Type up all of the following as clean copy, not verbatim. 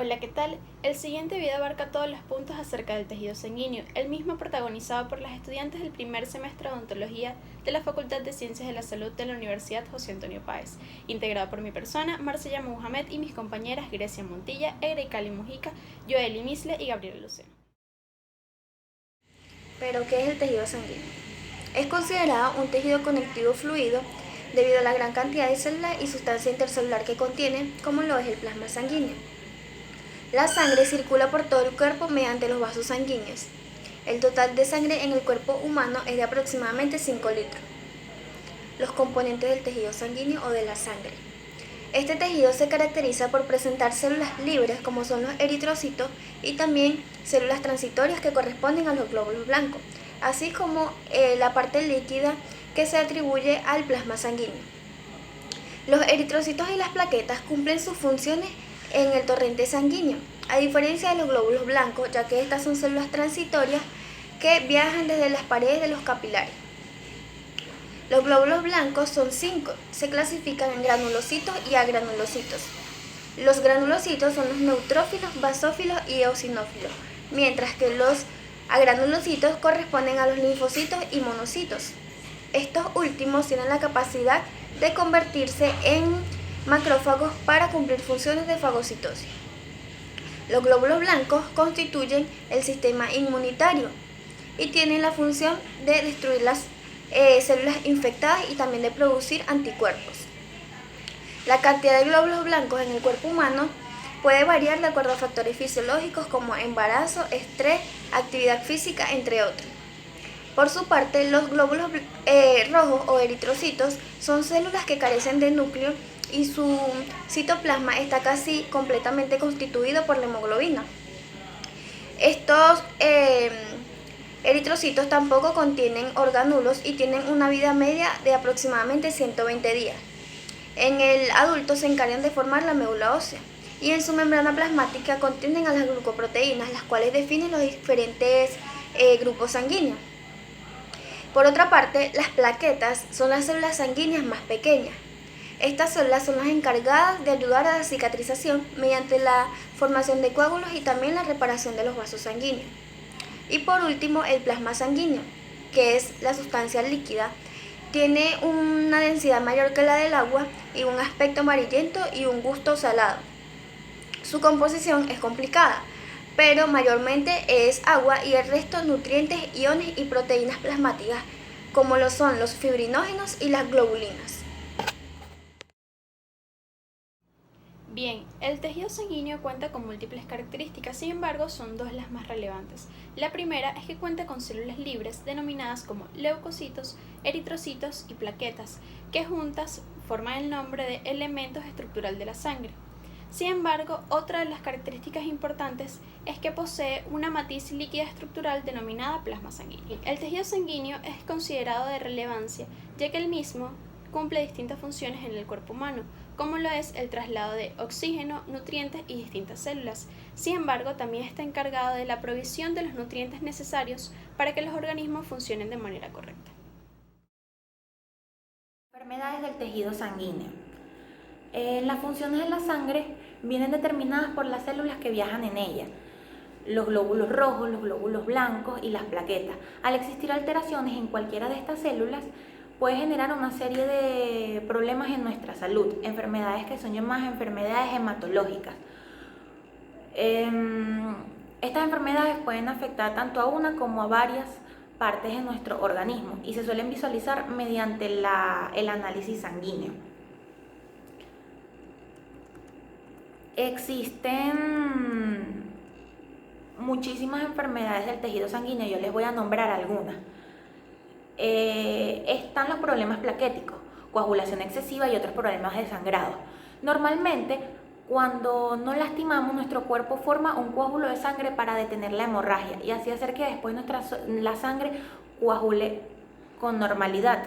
Hola, ¿qué tal? El siguiente video abarca todos los puntos acerca del tejido sanguíneo, el mismo protagonizado por las estudiantes del primer semestre de odontología de la Facultad de Ciencias de la Salud de la Universidad José Antonio Páez, integrado por mi persona, Marcella Mohamed, y mis compañeras Grecia Montilla, Cali Mujica, Joely Misle y Gabriela Luceno. ¿Pero qué es el tejido sanguíneo? Es considerado un tejido conectivo fluido debido a la gran cantidad de células y sustancia intercelular que contiene, como lo es el plasma sanguíneo. La sangre circula por todo el cuerpo mediante los vasos sanguíneos. El total de sangre en el cuerpo humano es de aproximadamente 5 litros. Los componentes del tejido sanguíneo o de la sangre. Este tejido se caracteriza por presentar células libres como son los eritrocitos y también células transitorias que corresponden a los glóbulos blancos, así como la parte líquida que se atribuye al plasma sanguíneo. Los eritrocitos y las plaquetas cumplen sus funciones en el torrente sanguíneo, a diferencia de los glóbulos blancos, ya que estas son células transitorias que viajan desde las paredes de los capilares. Los glóbulos blancos son 5, se clasifican en granulocitos y agranulocitos. Los granulocitos son los neutrófilos, basófilos y eosinófilos, mientras que los agranulocitos corresponden a los linfocitos y monocitos. Estos últimos tienen la capacidad de convertirse en macrófagos para cumplir funciones de fagocitosis. Los glóbulos blancos constituyen el sistema inmunitario y tienen la función de destruir las células infectadas y también de producir anticuerpos. La cantidad de glóbulos blancos en el cuerpo humano puede variar de acuerdo a factores fisiológicos como embarazo, estrés, actividad física, entre otros. Por su parte, los glóbulos rojos o eritrocitos son células que carecen de núcleo y su citoplasma está casi completamente constituido por la hemoglobina. Estos eritrocitos tampoco contienen orgánulos y tienen una vida media de aproximadamente 120 días. En el adulto se encargan de formar la médula ósea y en su membrana plasmática contienen a las glucoproteínas, las cuales definen los diferentes grupos sanguíneos. Por otra parte, las plaquetas son las células sanguíneas más pequeñas. Estas células son las encargadas de ayudar a la cicatrización mediante la formación de coágulos y también la reparación de los vasos sanguíneos. Y por último, el plasma sanguíneo, que es la sustancia líquida, tiene una densidad mayor que la del agua y un aspecto amarillento y un gusto salado. Su composición es complicada, pero mayormente es agua y el resto nutrientes, iones y proteínas plasmáticas, como lo son los fibrinógenos y las globulinas. Bien, el tejido sanguíneo cuenta con múltiples características, sin embargo son dos las más relevantes. La primera es que cuenta con células libres denominadas como leucocitos, eritrocitos y plaquetas, que juntas forman el nombre de elementos estructural de la sangre. Sin embargo, otra de las características importantes es que posee una matriz líquida estructural denominada plasma sanguíneo. El tejido sanguíneo es considerado de relevancia, ya que el mismo cumple distintas funciones en el cuerpo humano, como lo es el traslado de oxígeno, nutrientes y distintas células. Sin embargo, también está encargado de la provisión de los nutrientes necesarios para que los organismos funcionen de manera correcta. Enfermedades del tejido sanguíneo. Las funciones de la sangre vienen determinadas por las células que viajan en ella, los glóbulos rojos, los glóbulos blancos y las plaquetas. Al existir alteraciones en cualquiera de estas células, puede generar una serie de problemas en nuestra salud, enfermedades que son llamadas enfermedades hematológicas. Estas enfermedades pueden afectar tanto a una como a varias partes de nuestro organismo y se suelen visualizar mediante el análisis sanguíneo. Existen muchísimas enfermedades del tejido sanguíneo, yo les voy a nombrar algunas. Están los problemas plaquéticos, coagulación excesiva y otros problemas de sangrado. Normalmente, cuando no lastimamos, nuestro cuerpo forma un coágulo de sangre para detener la hemorragia y así hacer que después la sangre coagule con normalidad.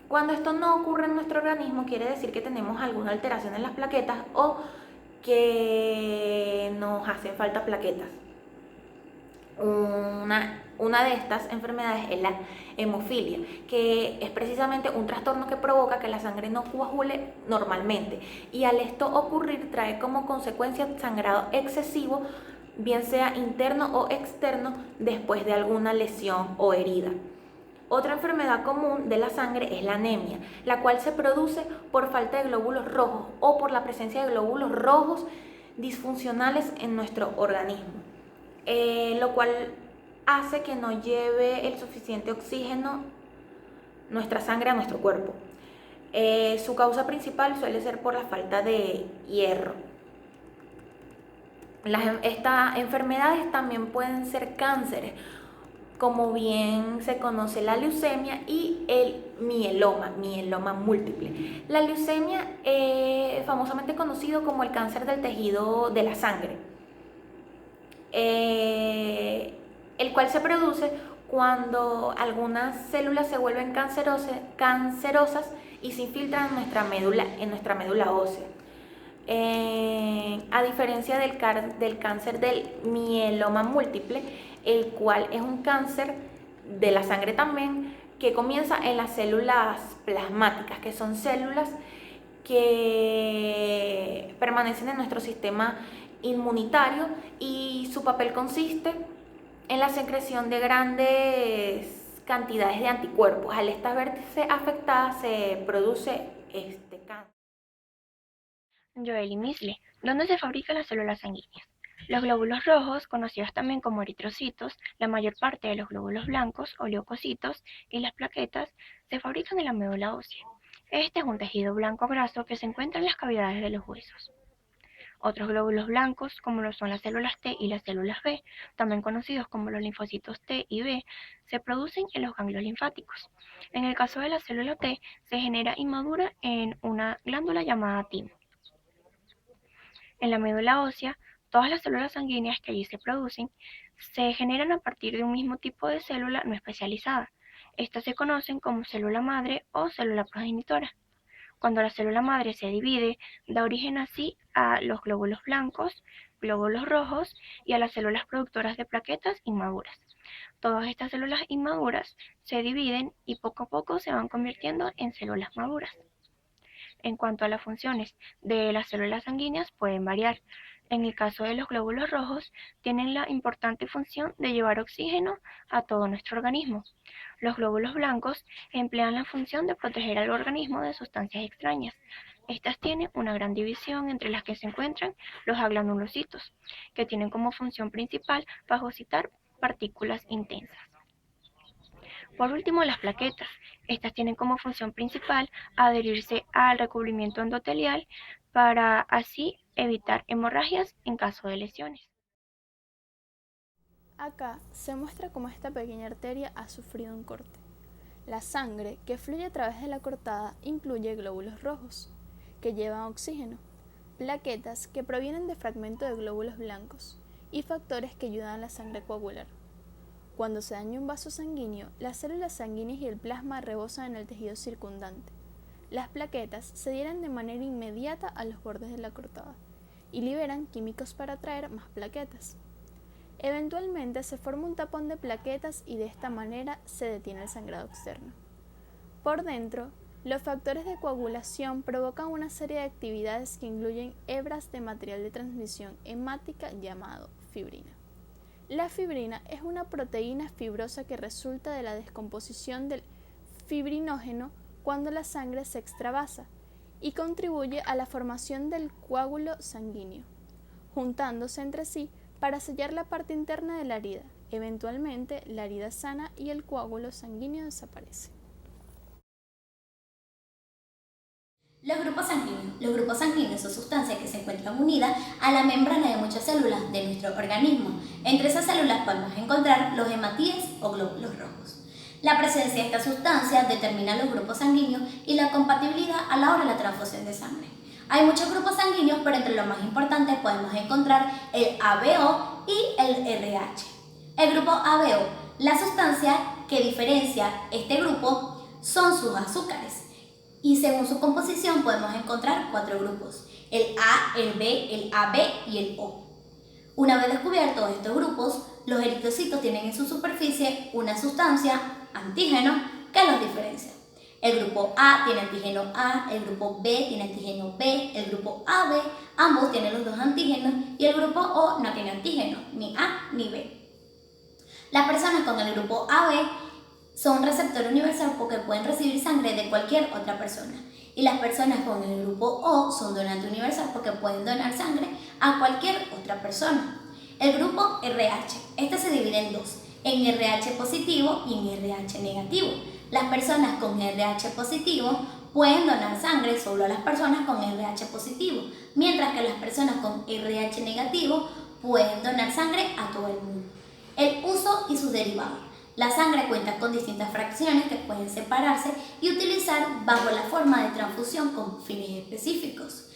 Cuando esto no ocurre en nuestro organismo, quiere decir que tenemos alguna alteración en las plaquetas o que nos hacen falta plaquetas. Una de estas enfermedades es la hemofilia, que es precisamente un trastorno que provoca que la sangre no coagule normalmente, y al esto ocurrir trae como consecuencia sangrado excesivo, bien sea interno o externo, después de alguna lesión o herida. Otra enfermedad común de la sangre es la anemia, la cual se produce por falta de glóbulos rojos o por la presencia de glóbulos rojos disfuncionales en nuestro organismo, lo cual hace que no lleve el suficiente oxígeno nuestra sangre a nuestro cuerpo. Su causa principal suele ser por la falta de hierro. Estas enfermedades también pueden ser cánceres, como bien se conoce la leucemia y el mieloma múltiple. La leucemia es famosamente conocido como el cáncer del tejido de la sangre, el cual se produce cuando algunas células se vuelven cancerosas y se infiltran en nuestra médula ósea. A diferencia del cáncer del mieloma múltiple, el cual es un cáncer de la sangre también, que comienza en las células plasmáticas, que son células que permanecen en nuestro sistema inmunitario, y su papel consiste en la secreción de grandes cantidades de anticuerpos. Al estas verse afectadas se produce este cáncer. Joel y Misle, ¿dónde se fabrican las células sanguíneas? Los glóbulos rojos, conocidos también como eritrocitos, la mayor parte de los glóbulos blancos o leucocitos y las plaquetas se fabrican en la médula ósea. Este es un tejido blanco graso que se encuentra en las cavidades de los huesos. Otros glóbulos blancos, como lo son las células T y las células B, también conocidos como los linfocitos T y B, se producen en los ganglios linfáticos. En el caso de la célula T, se genera inmadura en una glándula llamada timo. En la médula ósea, todas las células sanguíneas que allí se producen se generan a partir de un mismo tipo de célula no especializada. Estas se conocen como célula madre o célula progenitora. Cuando la célula madre se divide, da origen así a los glóbulos blancos, glóbulos rojos y a las células productoras de plaquetas inmaduras. Todas estas células inmaduras se dividen y poco a poco se van convirtiendo en células maduras. En cuanto a las funciones de las células sanguíneas, pueden variar. En el caso de los glóbulos rojos, tienen la importante función de llevar oxígeno a todo nuestro organismo. Los glóbulos blancos emplean la función de proteger al organismo de sustancias extrañas. Estas tienen una gran división, entre las que se encuentran los agranulocitos, que tienen como función principal fagocitar partículas intensas. Por último, las plaquetas. Estas tienen como función principal adherirse al recubrimiento endotelial para así evitar hemorragias en caso de lesiones. Acá se muestra cómo esta pequeña arteria ha sufrido un corte. La sangre que fluye a través de la cortada incluye glóbulos rojos, que llevan oxígeno, plaquetas que provienen de fragmentos de glóbulos blancos y factores que ayudan a la sangre a coagular. Cuando se daña un vaso sanguíneo, las células sanguíneas y el plasma rebosan en el tejido circundante. Las plaquetas se adhieren de manera inmediata a los bordes de la cortada y liberan químicos para atraer más plaquetas. Eventualmente se forma un tapón de plaquetas y de esta manera se detiene el sangrado externo. Por dentro, los factores de coagulación provocan una serie de actividades que incluyen hebras de material de transmisión hemática llamado fibrina. La fibrina es una proteína fibrosa que resulta de la descomposición del fibrinógeno cuando la sangre se extravasa y contribuye a la formación del coágulo sanguíneo, juntándose entre sí para sellar la parte interna de la herida. Eventualmente, la herida sana y el coágulo sanguíneo desaparece. Los grupos sanguíneos. Los grupos sanguíneos son sustancias que se encuentran unidas a la membrana de muchas células de nuestro organismo. Entre esas células podemos encontrar los hematíes o glóbulos rojos. La presencia de esta sustancia determina los grupos sanguíneos y la compatibilidad a la hora de la transfusión de sangre. Hay muchos grupos sanguíneos, pero entre los más importantes podemos encontrar el ABO y el RH. El grupo ABO, la sustancia que diferencia este grupo son sus azúcares. Y según su composición podemos encontrar 4 grupos, el A, el B, el AB y el O. Una vez descubiertos estos grupos, los eritrocitos tienen en su superficie una sustancia, antígeno, que los diferencia. El grupo A tiene antígeno A, el grupo B tiene antígeno B, el grupo AB, ambos tienen los dos antígenos y el grupo O no tiene antígeno, ni A ni B. Las personas con el grupo AB son un receptor universal porque pueden recibir sangre de cualquier otra persona. Y las personas con el grupo O son donante universal porque pueden donar sangre a cualquier otra persona. El grupo RH, este se divide en dos, en RH positivo y en RH negativo. Las personas con RH positivo pueden donar sangre solo a las personas con RH positivo, mientras que las personas con RH negativo pueden donar sangre a todo el mundo. El uso y sus derivados. La sangre cuenta con distintas fracciones que pueden separarse y utilizar bajo la forma de transfusión con fines específicos.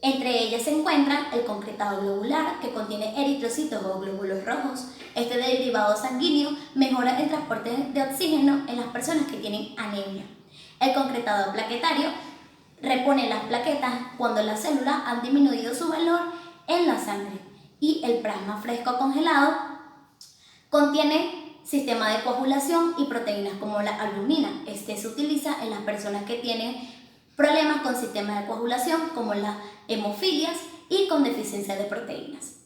Entre ellas se encuentra el concretado globular, que contiene eritrocitos o glóbulos rojos. Este derivado sanguíneo mejora el transporte de oxígeno en las personas que tienen anemia. El concretado plaquetario repone las plaquetas cuando las células han disminuido su valor en la sangre. Y el plasma fresco congelado contiene sistema de coagulación y proteínas como la albumina. Este se utiliza en las personas que tienen problemas con sistema de coagulación como las hemofilias y con deficiencia de proteínas.